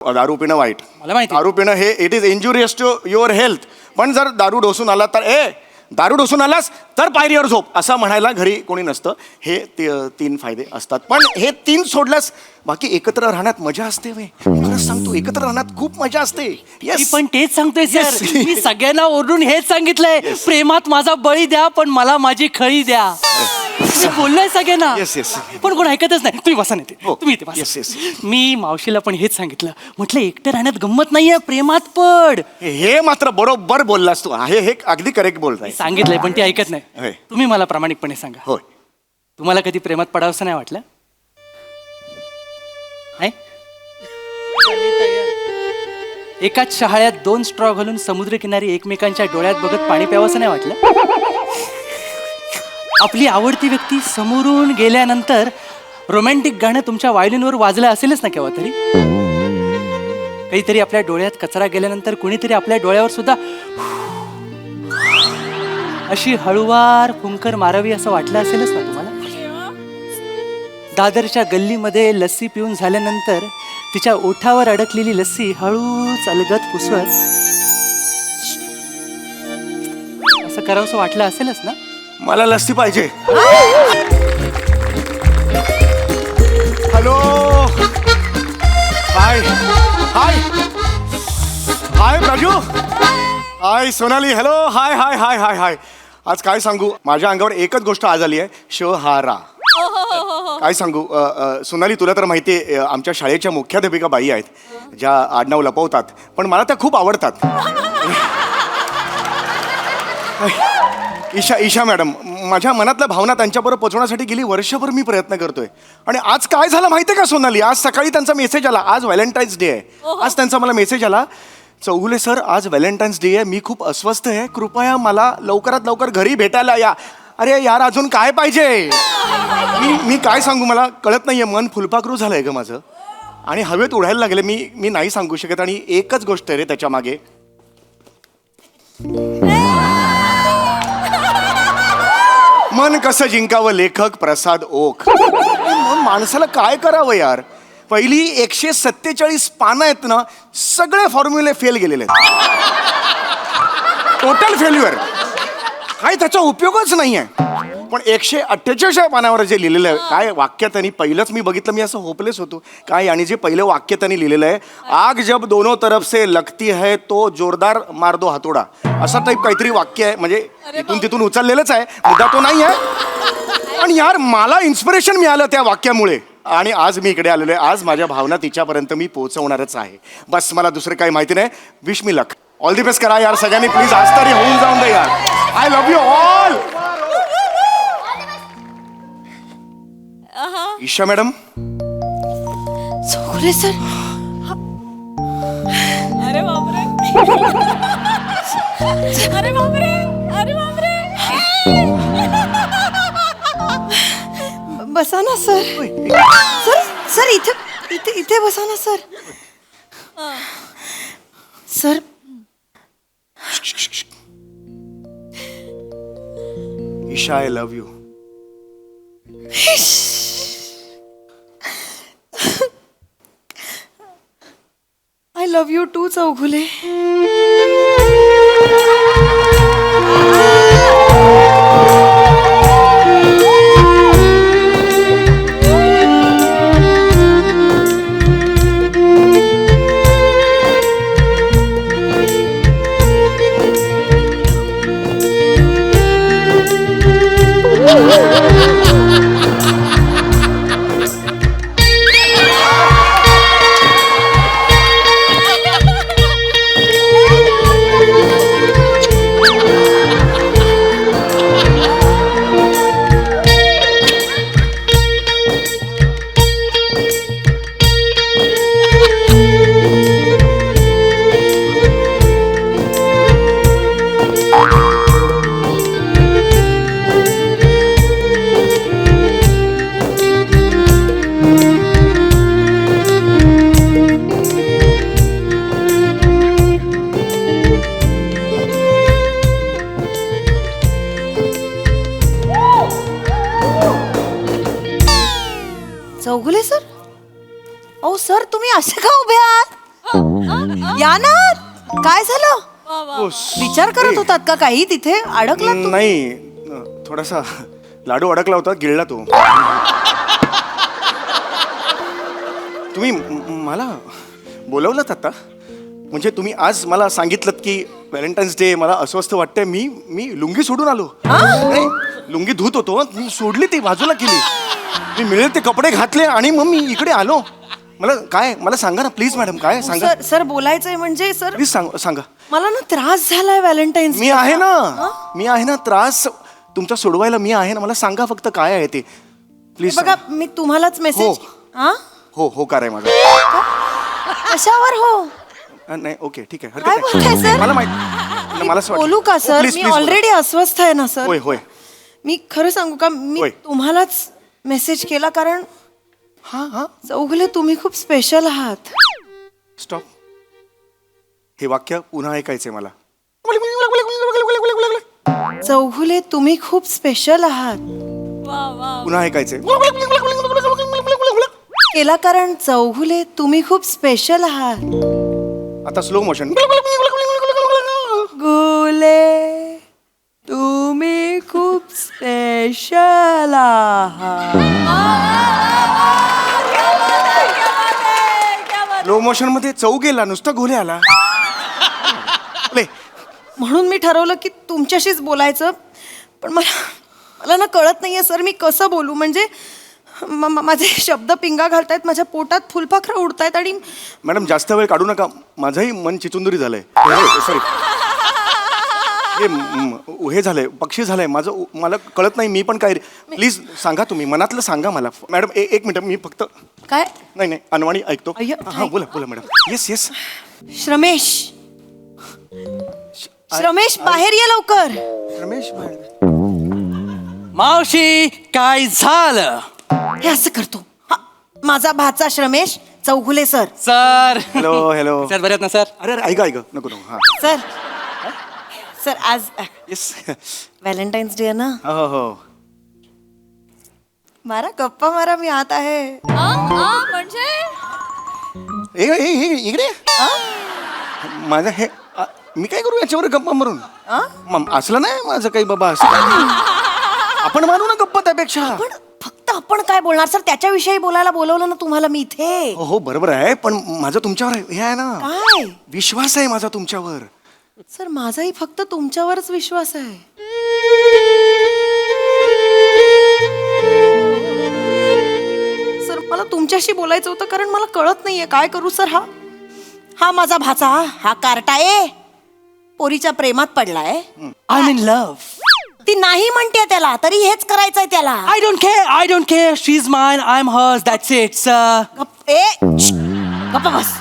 दारू पिणं वाईट, मला माहिती. दारू पिणं हे it is injurious to your health. पण जर दारू डोसून आला तर दारू डोसून आलास तर पायरीवर झोप असं म्हणायला घरी कोणी नसतं. हे 3 फायदे असतात. पण हे 3 सोडल्यास बाकी एकत्र राहण्यात मजा असते. खरंच सांगतो, एकत्र राहण्यात खूप मजा असते. मी येस, पण तेच सांगतोय सर. Yes. मी सगळ्यांना ओरडून हेच सांगितलंय, प्रेमात माझा बळी द्या पण मला माझी खळी द्या. मी बोललोय सगळ्यांना. Yes yes. पण कोण ऐकतच नाही. तुम्ही बसा नाही, हो. तुम्ही इथे बसा. Yes, yes. मी मावशीला पण हेच सांगितलं, म्हटलं एकटं राहण्यात गंमत नाहीये, प्रेमात पड. हे मात्र बरोबर बोललास तू. हे अगदी करेक्ट बोलताय. सांगितलंय पण ती ऐकत नाही. होय. तुम्ही मला प्रामाणिकपणे सांगा, होय. तुम्हाला कधी प्रेमात पडावंसं नाही वाटलं? नाही? एकाच शहाळ्यात 2 स्ट्रॉ घालून समुद्रकिनारी एकमेकांच्या डोळ्यात बघत पाणी प्यावंसं नाही वाटलं? आपली आवडती व्यक्ती समोरून गेल्यानंतर रोमॅन्टिक गाणं तुमच्या व्हायोलिनवर वाजलं असेलच ना केव्हा तरी? काहीतरी आपल्या डोळ्यात कचरा गेल्यानंतर कुणीतरी आपल्या डोळ्यावर सुद्धा अशी हळूवार फुंकर मारावी असं वाटलं असेलच ना तुम्हाला? दादरच्या गल्लीमध्ये लस्सी पिऊन झाल्यानंतर तिच्या ओठावर अडकलेली लस्सी हळूच अलगद पुसवत असं करावंसं वाटलं असेलच ना? मला लस्सी पाहिजे. हॅलो, हाय हाय हाय प्राजू, हाय सोनाली, हॅलो, हाय हाय हाय हाय हाय. आज काय सांगू, माझ्या अंगावर एकच गोष्ट आज आली आहे, शहारा. काय सांगू, सोनाली तुला तर माहिती आहे, आमच्या शाळेच्या मुख्याध्यापिका बाई आहेत, ज्या आडनाव लपवतात, पण मला त्या खूप आवडतात. ईशा मॅडम, माझ्या मनातल्या भावना त्यांच्याबरोबर पोचवण्यासाठी गेली वर्षभर मी प्रयत्न करतोय. आणि आज काय झालं माहितीये का सोनाली, आज सकाळी त्यांचा मेसेज आला. आज व्हॅलेंटाईन्स डे आहे. आज त्यांचा मला मेसेज आला, चौगुले सर आज व्हॅलेंटाईन्स डे आहे, मी खूप अस्वस्थ आहे, कृपया मला लवकरात लवकर घरी भेटायला या. अरे यार, अजून काय पाहिजे? मी काय सांगू, मला कळत नाहीये, मन फुलपाखरू झालंय ग माझं आणि हवेत उडायला लागले. मी नाही सांगू शकत. आणि एकच गोष्ट आहे रे त्याच्या मागे, मन कसं जिंकावं लेखक प्रसाद ओक. माणसाला काय करावं यार, पहिली 147 पानं आहेत ना, सगळे फॉर्म्युले फेल गेलेले आहेत, टोटल फेल्युअर, काही त्याचा उपयोगच नाही आहे. पण 148 पानावर जे लिहिलेलं आहे, काय वाक्य त्यांनी, पहिलंच मी बघितलं, मी असं होपलेस होतो काय. आणि जे पहिलं वाक्य त्यांनी लिहिलेलं आहे, आग जब दोनों तरफ से लगती है तो जोरदार मार दो हातोडा, असं टाईप काहीतरी वाक्य आहे. म्हणजे इथून तिथून उचललेलंच आहे, मुद्दा तो नाही आहे. पण यार, मला इन्स्पिरेशन मिळालं त्या वाक्यामुळे आणि आज मी इकडे आलेलो आहे. आज माझ्या भावना तिच्यापर्यंत मी पोहोचवणारच आहे. बस मला दुसरं काही माहिती नाही. Wish me luck, all the best करा यार सगळ्यांनी, प्लीज आज तरी होऊन जाऊन दे यार. I love you all. Isha madam, Chougule sir. अरे बापरे, अरे बापरे, अरे बापरे. बसा ना सर. सर सर इथे इथे इथे बसा ना sir. Sir Isha, I love you. I love you too Chougule. Chougule sir, अहो सर तुम्ही असे का उभे आहात? या ना. काय झालं? ओ, विचार करत होतात का काही तिथे अडकला तू? नाही थोडासा लाडू अडकला होता, गिळला तो. तुम्ही मला बोलवलं आता म्हणजे तुम्ही आज मला सांगितलं की व्हॅलेंटाईन्स डे मला अस्वस्थ वाटतंय, मी लुंगी सोडून आलो. नाही लुंगी धुत होतो, मी सोडली ती बाजूला केली, मी मिळेल ते कपडे घातले आणि मग मी इकडे आलो. मला सांगा ना प्लीज मॅडम, काय सांगा सर बोलायचंय म्हणजे सर प्लीज सांगा. मला ना त्रास झालाय व्हॅलेंटाईन्स. मी आहे ना त्रास तुमचा सोडवायला मी आहे ना. मला सांगा फक्त काय आहे ते प्लीज. बघा मी तुम्हालाच मेसेज. हो कार आहे माझा. कशावर हो? नाही ओके ठीक आहे, काय हरकत बोलताय नाही. सर? मला माहिती, मला असं वाटतं. बोलू का सर? Please, मी please बोला. ऑलरेडी अस्वस्थ आहे ना सर. होय मी खरं सांगू का, मी होय. तुम्हालाच मेसेज केला कारण हा चौगुले तुम्ही खूप स्पेशल आहात. स्टॉप. हे वाक्य पुन्हा ऐकायचंय मला. चौगुले तुम्ही खूप स्पेशल आहात. पुन्हा ऐकायचंय. केला कारण चौगुले तुम्ही खूप स्पेशल आहात. आता स्लो मोशन. गुले तुम्ही खूप स्पेशल आहात. स्लो मोशन मध्ये चौ गेला, नुसता गोले आला. ले. म्हणून मी ठरवलं की तुमच्याशीच बोलायचं. पण मला ना कळत नाहीये सर मी कसं बोलू. म्हणजे माझे शब्द पिंगा घालतायत, माझ्या पोटात फुलपाखरं उडतायत आणि मॅडम जास्त वेळ काढू नका, माझंही मन चिचुंदरी झालंय. सॉरी हे झालंय, पक्षी झालंय माझं, मला कळत नाही मी पण काय. प्लीज सांगा तुम्ही, मनातलं सांगा मला. मॅडम एक मिनिट, मी फक्त काय. नाही अनवाणी ऐकतो. अय्यो, हा बोला मॅडम. येस श्रमेश बाहेर ये लवकर. रमेश मावशी काय झालं? हे असं करतो. हा, माझा भाचा Shramesh Chougule sir. Sir hello sir बरे आहेत ना सर? अरे ऐक नको हा सर आज येस व्हॅलेंटाईन्स डे आहे ना. हो मारा गप्पा मारा, मी आत आहे. म्हणजे इकडे माझं हे मी काय करू याच्यावर गप्पा मारून? असलं नाही माझं काही बाबा, असं काही नाही. आपण मारू ना गप्पा त्यापेक्षा. पण फक्त आपण काय बोलणार सर, त्याच्याविषयी बोलायला बोलवलं ना तुम्हाला मी इथे. हो बरोबर आहे, पण माझं तुमच्यावर हे आहे ना, काय विश्वास आहे माझा तुमच्यावर. सर माझाही फक्त तुमच्यावरच विश्वास आहे. सर मला तुमच्याशी बोलायचं होतं कारण मला कळत नाहीये काय करू. सर हा माझा भाचा, हा कार्टा आहे, पोरीच्या प्रेमात पडलाय. I am in love. ती नाही म्हणते त्याला, तरी हेच करायचंय त्याला. I don't care she is mine, I am hers, that's it. गप्पा बस.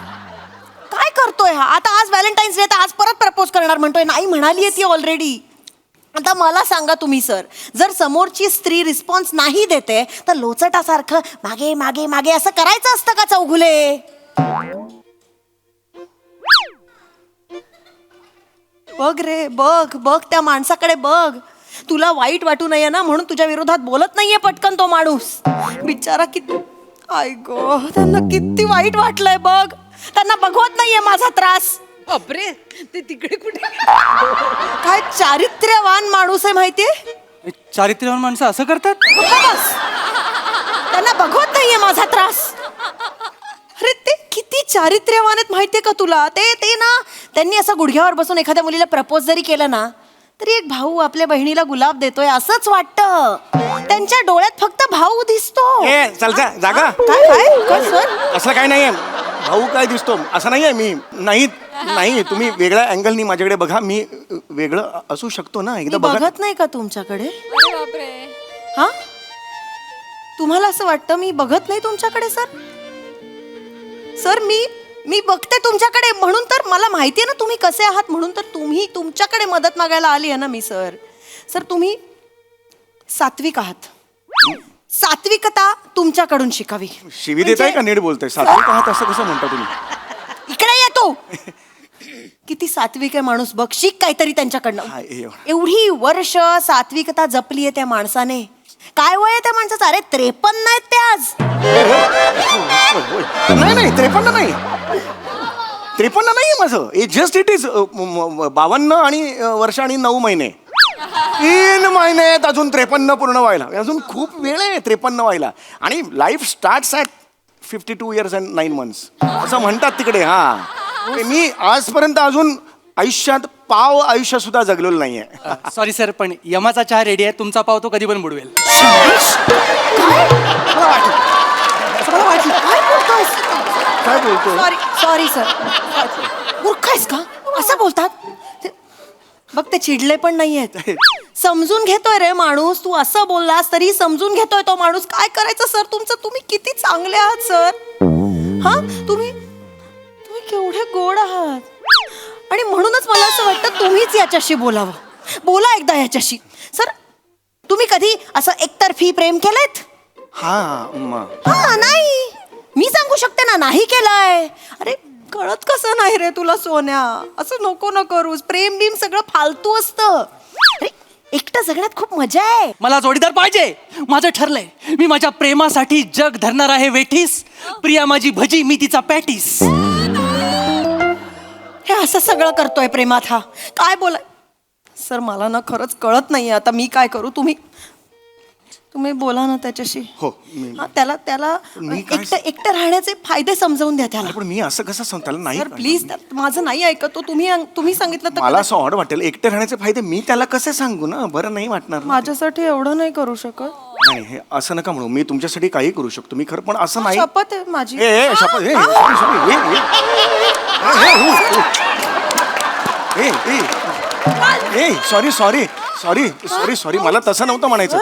काय करतोय हा आता? आज व्हॅलेंटाईन्स डे, आज परत प्रपोज करणार म्हणतोय. नाही म्हणाली ती ऑलरेडी. आता मला सांगा तुम्ही सर, जर समोरची स्त्री रिस्पॉन्स नाही देते तर लोचटासारखं मागे मागे मागे असं करायचं असतं का चौगुले? बघ रे बघ त्या माणसाकडे बघ. तुला वाईट वाटू नये ना म्हणून तुझ्या विरोधात बोलत नाहीये पटकन तो माणूस. बिचारा किती, आय गो, त्यांना किती वाईट वाटलंय बघ. त्यांना बघवत नाहीये माझा त्रास. बापरे, ते तिकडे कुठे? काय चारित्र्यवान माणूस आहे माहितीये. चारित्र्यवान माणसं असं करतात? बस. त्यांना बघवत नाहीये माझा त्रास. अरे ते किती चारित्र्यवान आहेत माहितीये का तुला? ते ना त्यांनी असं गुडघ्यावर बसून एखाद्या मुलीला प्रपोज जरी केलं ना तरी एक भाऊ आपल्या बहिणीला गुलाब देतोय असंच वाटतं. त्यांच्या डोळ्यात फक्त भाऊ दिसतो. चल जागा. काय सर? असं काय नाहीये, भाऊ काय दिसतो असं नाहीये. मी नाही तुम्ही वेगळ्या अँगलनी माझ्याकडे बघा. मी वेगळं असू शकतो ना, एकदा मी बघा. बघत नाही का तुमच्याकडे? अरे बापरे. हा, तुम्हाला असं वाटतं मी बघत नाही तुमच्याकडे? सर मी बघते तुमच्याकडे म्हणून तर मला माहितीये ना तुम्ही कसे आहात, म्हणून तर तुमच्याकडे मदत मागायला आली आहे ना मी. सर तुम्ही सात्विक आहात. सात्विकता तुमच्याकडून शिकावी. शिवी देताय का नीट बोलताय? सात्विक आहात असं कसं म्हणता तुम्ही? इकडे येतो. किती सात्विक आहे माणूस बघ, शिक काहीतरी त्यांच्याकडनं. एवढी वर्ष सात्विकता जपली आहे त्या माणसाने. काय वय आहे त्या माणसाचं? अरे 53 आहेत ते आज. नाही 53 नाही. 53 नाहीये माझं. इट इज 52 आणि वर्ष आणि 9 महिने. 3 महिने आहेत अजून 53 पूर्ण व्हायला. अजून खूप वेळ आहे 53 व्हायला. आणि life starts at 52 years and 9 months असं म्हणतात तिकडे. हा मी आजपर्यंत अजून आयुष्यात पाव आयुष्य सुद्धा जगलेलं नाहीये. सॉरी सर, पण यमाचा चहा रेडी आहे, तुमचा पाव तो कधी पण बुडवेल. मला वाटलं काय बोलतोयस? काय बोलतो? Sorry sir. मूर्ख आहेस का? असं बोलतात बघ, ते चिडले पण नाहीयेत. समजून घेतोय रे माणूस. तू असं बोललास तरी समजून घेतोय तो माणूस. काय करायचं सर तुमचं? तुम्ही किती चांगले आहात सर. हा तुम्ही केवढे गोड आहात. आणि म्हणूनच मला असं वाटतं तुम्हीच याच्याशी बोलावं. बोला एकदा याच्याशी. सर तुम्ही कधी असं एकतर्फी प्रेम केलेत? हा नाही. मी सांगू शकते ना, नाही केलाय. अरे कळत कसं नाही रे तुला सोन्या. असं नको न करूस. प्रेम बिम सगळं फालतू असतं. अरे एकटं जगण्यात खूप मजा आहे. मला जोडीदार पाहिजे. माझं ठरलंय, मी माझ्या प्रेमासाठी जग धरणार आहे वेठीस. प्रिया माझी भजी, मी तिचा पॅटीस. हे असं सगळं करतोय प्रेमात हा. काय बोलाय सर, मला ना खरंच कळत नाहीये आता मी काय करू. तुम्ही बोला ना त्याच्याशी. हो हा, त्याला मी काय- एकटं राहण्याचे फायदे समजावून द्या त्याला. पण मी असं कसं सांगताल नाही सर प्लीज, माझं नाही ऐकत तो. तुम्ही सांगितलं तर मला असं ऑड वाटेल. एकटे राहण्याचे फायदे मी त्याला कसे सांगू ना. बरं नाही वाटणार ना. माझ्यासाठी एवढं नाही करू शकत. नाही हे असं नका म्हणू. मी तुमच्यासाठी काही करू शकतो. मी खरं पण असं नाही. शपथ आहे माझी. शपथ सॉरी मला तसं नव्हतं म्हणायचं.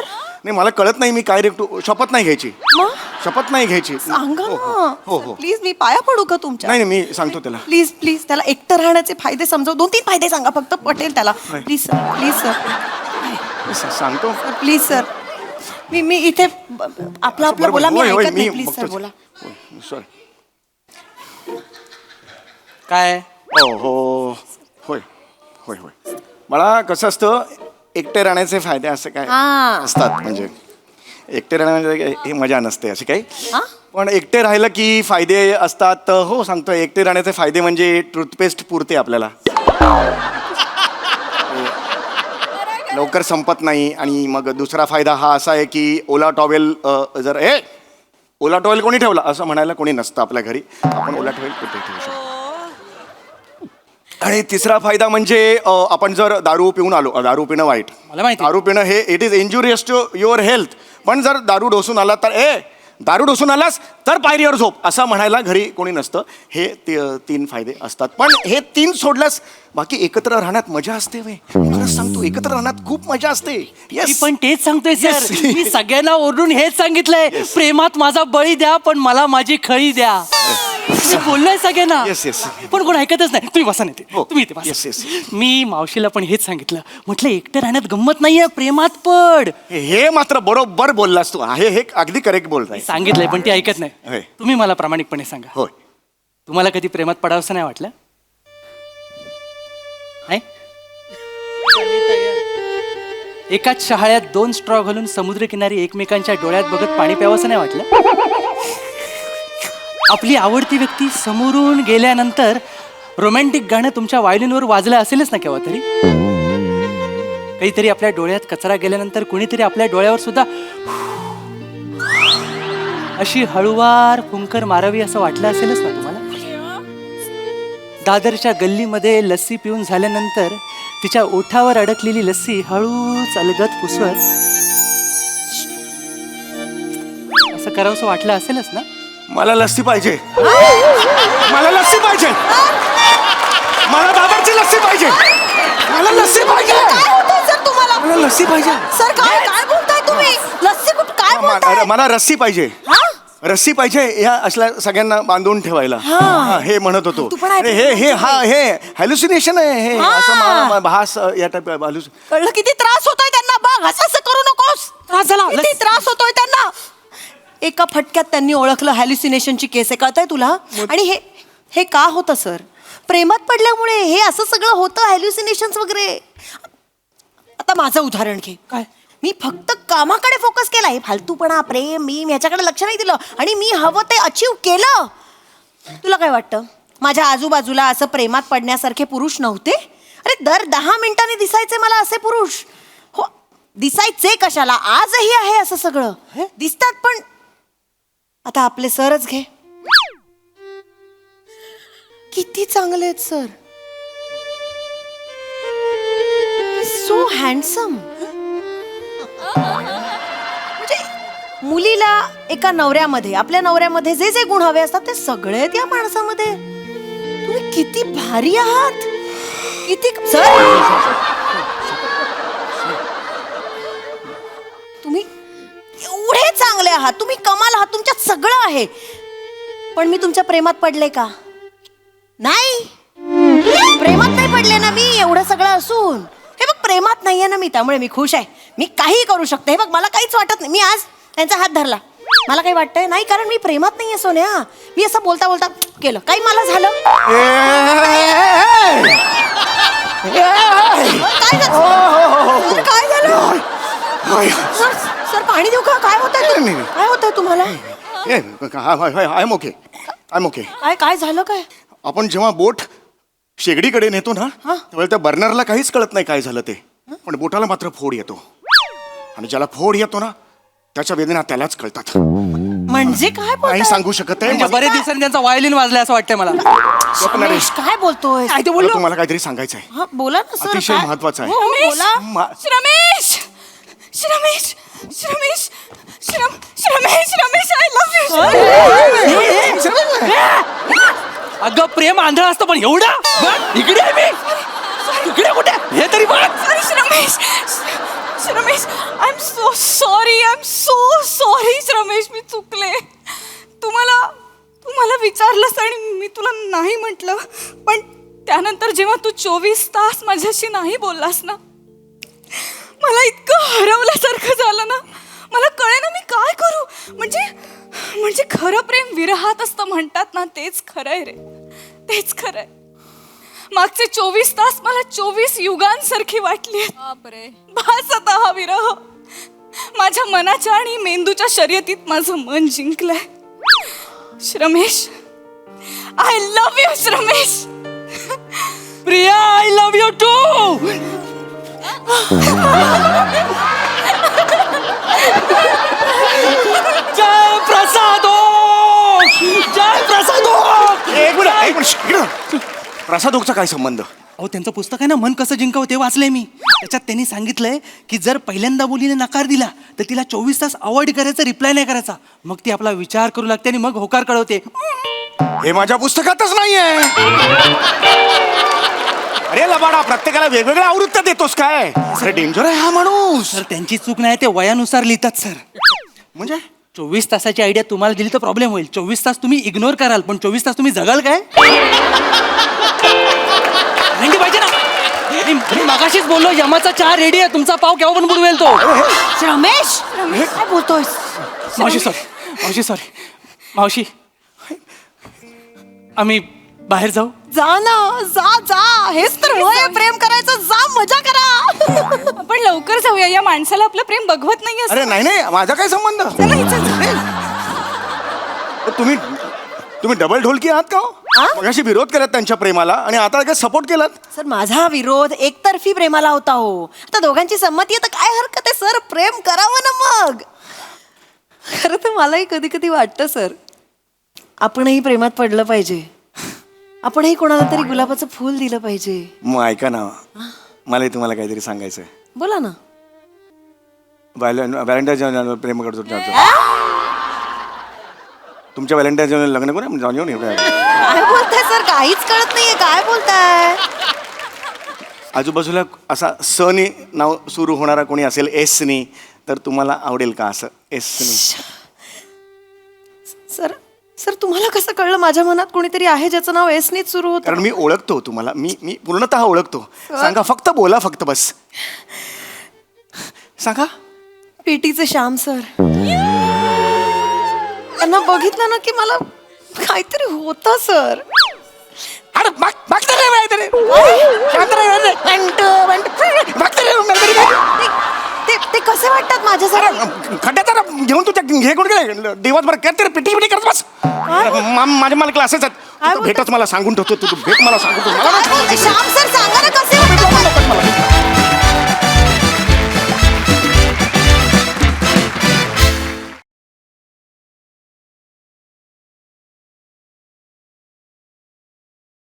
नाही मला कळत नाही मी काय रे. शपथ नाही घ्यायची. मग? शपथ नाही घ्यायची. सांगा हो. ना प्लीज. मी पाया पडू का तुमच्या? नाही मी सांगतो त्याला. प्लीज त्याला एकटं राहण्याचे फायदे समजाव. 2-3 फायदे सांगा फक्त. पटेल त्याला. प्लीज सर सांगतो. Please sir. मी इथे आपला बोला. मी ऐकत नाही. प्लीज सर बोला. सॉरी. काय हो होय. मला कसं असतं, एकटे राहण्याचे फायदे असे काय हा. असतात. म्हणजे एकटे राहण्यामध्ये ही मजा नसते असे काही. हा? पण एकटे राहिलं की फायदे असतात. हो सांगतो. एकटे राहण्याचे फायदे म्हणजे टूथपेस्ट पुरते आपल्याला. लवकर संपत नाही. आणि मग दुसरा फायदा हा असा आहे की ओला टॉवेल जर ओला टॉवेल कोणी ठेवला असं म्हणायला कोणी नसतं आपल्या घरी. आपण ओला टॉवेल कुठे ठेवू शकतो. आणि तिसरा फायदा म्हणजे आपण जर दारू पिऊन आलो. दारू पिणं वाईट. मला माहिती. दारू पिणं हे it is injurious to your health. पण जर दारू डोसून आला तर दारू डोसून आलास तर पायरीवर झोप असं म्हणायला घरी कोणी नसतं. हे 3 फायदे असतात. पण हे 3 सोडल्यास बाकी एकत्र राहण्यात मजा असते. खरंच सांगतो, एकत्र राहण्यात खूप मजा असते. मी येस. पण तेच सांगतोय सर. Yes. मी सगळ्यांना ओरडून हेच सांगितलंय, प्रेमात माझा बळी द्या पण मला माझी खळी द्या. मी बोललोय सगळ्यांना. Yes. पण कोण ऐकतच नाही. तुम्ही बसा नाही. हो. तुम्ही इथे बसा. Yes. मी मावशीला पण हेच सांगितलं. म्हटलं एकटं राहण्यात गंमत नाहीये, प्रेमात पड. हे मात्र बरोबर बोललास तू. हे अगदी करेक्ट बोलताय. सांगितलंय पण ते ऐकत नाही. होय. तुम्ही मला प्रामाणिकपणे सांगा, होय. तुम्हाला कधी प्रेमात पडावंसं नाही वाटलं? नाही? एकाच शहाळ्यात 2 स्ट्रॉ घालून समुद्रकिनारी एकमेकांच्या डोळ्यात बघत पाणी प्यावंसं नाही वाटलं? आपली आवडती व्यक्ती समोरून गेल्यानंतर रोमॅन्टिक गाणं तुमच्या व्हायोलिनवर वाजलं असेलच ना केव्हा तरी? काहीतरी आपल्या डोळ्यात कचरा गेल्यानंतर कोणीतरी आपल्या डोळ्यावर सुद्धा अशी हळुवार फुंकर मारावी असं वाटलं असेलच ना तुम्हाला? दादरच्या गल्लीमध्ये लस्सी पिऊन झाल्यानंतर तिच्या ओठावर अडकलेली लस्सी हळूच अलगद पुसवत असं करावंसं वाटलं असेलच ना? मला लस्सी पाहिजे. मला लस्सी पाहिजे. मला बाबाची लस्सी पाहिजे. मला लस्सी पाहिजे. काय होतंय सर तुम्हाला? मला लस्सी पाहिजे. सर काय बोलताय तुम्ही? लस्सी कुठं काय बोलताय? मला रस्सी पाहिजे. हा? रस्सी पाहिजे ह्या असल्या सगळ्यांना बांधून ठेवायला. हा. हे म्हणत होतो. तू पण ऐक. हे हॅल्युसिनेशन आहे. हे हा. असं भास या टाईप कळलं किती त्रास होतोय त्यांना. बघ असं करू नकोस. त्रास झाला. किती त्रास होतोय त्यांना. एका फटक्यात त्यांनी ओळखलं हॅल्युसिनेशनची केस आहे. कळतंय तुला? आणि हे का होतं सर? प्रेमात पडल्यामुळे हे असं सगळं होतं. हॅल्युसिनेशन्स वगैरे. आता माझं उदाहरण घे. काय? मी फक्त कामाकडे फोकस केला. हे फालतूपणा, प्रेम, मी याच्याकडे लक्ष नाही दिलं आणि मी हवं ते अचीव केलं. तुला काय वाटतं? माझ्या आजूबाजूला असं प्रेमात पडण्यासारखे पुरुष नव्हते? अरे दर 10 मिनिटांनी दिसायचे मला असे पुरुष. हो, दिसायचे कशाला, आजही आहे असं सगळं दिसतात. पण आता आपले सरच घे, किती चांगले आहेत सर. So handsome. म्हणजे मुलीला एका नवऱ्यामध्ये, आपल्या नवऱ्यामध्ये जे जे गुण हवे असतात ते सगळे आहेत या माणसामध्ये. तुम्ही किती भारी आहात, किती सर. तुम्ही एवढे चांगले आहात, तुम्ही कमाल आहात, तुमच्यात सगळं आहे. पण मी तुमच्या प्रेमात पडले का? नाही, प्रेमात नाही पडले ना मी, एवढं सगळं असून. हे बघ, प्रेमात नाहीये ना मी, त्यामुळे मी खुश आहे. मी काही करू शकते. हे बघ, मला काहीच वाटत नाही. मी आज त्यांचा हात धरला, मला काही वाटतंय नाही, कारण मी प्रेमात नाहीये सोन्या. मी असं बोलता बोलता केलं, काही मला झालं. काय झालं? काय झालं? सर पाणी देऊ का? काय होतंय? काय होतंय तुम्हाला? I am okay. काय काय झालं? काय आपण जेव्हा बोट शेगडीकडे नेतो ना, त्यावेळेला त्या बर्नरला काहीच कळत नाही काय झालं ते, पण बोटाला मात्र फोड येतो. आणि ज्याला फोड येतो ना, त्याच्या वेदना त्यालाच कळतात. म्हणजे काय नाही बोलताय? सांगू शकत आहे. म्हणजे बरेच दिवसांनी त्यांचा वायलिन वाजलाय असं वाटतंय मला. रमेश, काय बोलतोय? मला तुम्हाला काहीतरी सांगायचं आहे, हा, बोला ना सर. अतिशय काय? महत्वाचं आहे. हो, हो, बोला. Ramesh Ramesh Ramesh Ramesh Ramesh I love you. अगं प्रेम आंधळ असतं, पण एवढं इकडे आहे मी, इकडे कुठे हे तरी बघ. Ramesh Ramesh I am so sorry Ramesh, मी चुकले. तुम्हाला विचारलंस आणि मी तुला नाही म्हटलं, पण त्यानंतर जेव्हा तू 24 तास माझ्याशी नाही बोललास ना, मला इतकं हरवल्यासारखं झालं ना. मला कळे ना मी काय करू. म्हणजे खरं प्रेम विरहात असतं म्हणतात ना, तेच खरंय रे, तेच खरंय. मागचे 24 तास मला 24 युगांसारखी वाटली. बस आता हा विरह. माझ्या मनाच्या आणि मेंदूच्या शर्यतीत माझं मन जिंकलंय. Ramesh, I love you Ramesh. Priya, I love you too. Jay Prasad Oak, Jay Prasad Oak. एक मिनिट, प्रसाद ओकचा काय संबंध? अहो, त्यांचं पुस्तक आहे ना, मन कसं जिंकावं, ते वाचलंय मी. त्याच्यात त्यांनी सांगितलंय की जर पहिल्यांदा मुलीने नकार दिला तर तिला 24 तास अवॉइड करायचा, रिप्लाय नाही करायचा. मग ती आपला विचार करू लागते आणि मग होकार कळवते. हे माझ्या पुस्तकातच नाहीये. अरे लबाडा, प्रत्येकाला वेगवेगळ्या आवृत्त्या देतोस काय? अरे डेंजर आहे हा माणूस. सर, त्यांची चूक नाही, ते वयानुसार लिहितात सर. म्हणजे 24 तासाची आयडिया तुम्हाला दिली तर प्रॉब्लेम होईल. 24 तास तुम्ही इग्नोर कराल, पण 24 तास तुम्ही जगाल काय? नाही पाहिजे ना. मी मगाशीच बोललो, यमाचा चहा रेडी आहे, तुमचा पाव केव्हा पण बुडवेल तो. रमेश, काय बोलतोय? मावशी सॉरी मावशी, आम्ही बाहेर जाऊ. जा ना, जा. हेच तर वय आहे प्रेम करायचं. जा, मजा करा. आपण लवकर जाऊया, या माणसाला आपलं प्रेम बघवत नाही. अरे नाही, माझा काय संबंध? तुम्ही डबल ढोलकी आहात का? मगाशी विरोध केलात त्यांच्या प्रेमाला आणि आता काय सपोर्ट केलात? सर, माझा विरोध एकतर्फी प्रेमाला होता हो. आता दोघांची संमती आहे तर काय हरकत आहे सर, प्रेम करावं ना मग. खरं तर मलाही कधी कधी वाटतं सर, आपणही प्रेमात पडलं पाहिजे. आपणही कोणाला तरी गुलाबाचं फूल दिलं पाहिजे. मग ऐका ना, मला तुम्हाला काहीतरी सांगायचं आहे. बोला ना. व्हॅलेंटाईन प्रेम करतो तुमच्या व्हॅलेंटाईन लग्न करू जाऊन येऊन. काय बोलताय सर, काहीच कळत नाहीये. काय बोलताय? आजूबाजूला असा सनी नाव सुरू होणारा कोणी असेल, एसनी, तर तुम्हाला आवडेल का असं एसनी? सर तुम्हाला कसं कळलं माझ्या मनात कोणीतरी आहे ज्याचं नाव एसनीच सुरू होतं? कारण मी ओळखतो तुम्हाला, मी पूर्णतः ओळखतो. सांगा, फक्त बोला, फक्त बस सांगा. पीटीचे श्याम सर. त्यांना बघितलं ना की मला काहीतरी होतं सर. ते कसं कसे वाटतात माझ्यासाठी अरे खड्ड्यात जरा घेऊन तू त्या हे कुठे गेले दिवसभर काय पिटी पिटी करत बस. माझे मला क्लासेस काय आहेत बोलता? भेटच मला सांगून ठेवतो तू भेट मला सांगून ठेवतो. मला नाही श्याम सर सांगा ना कसे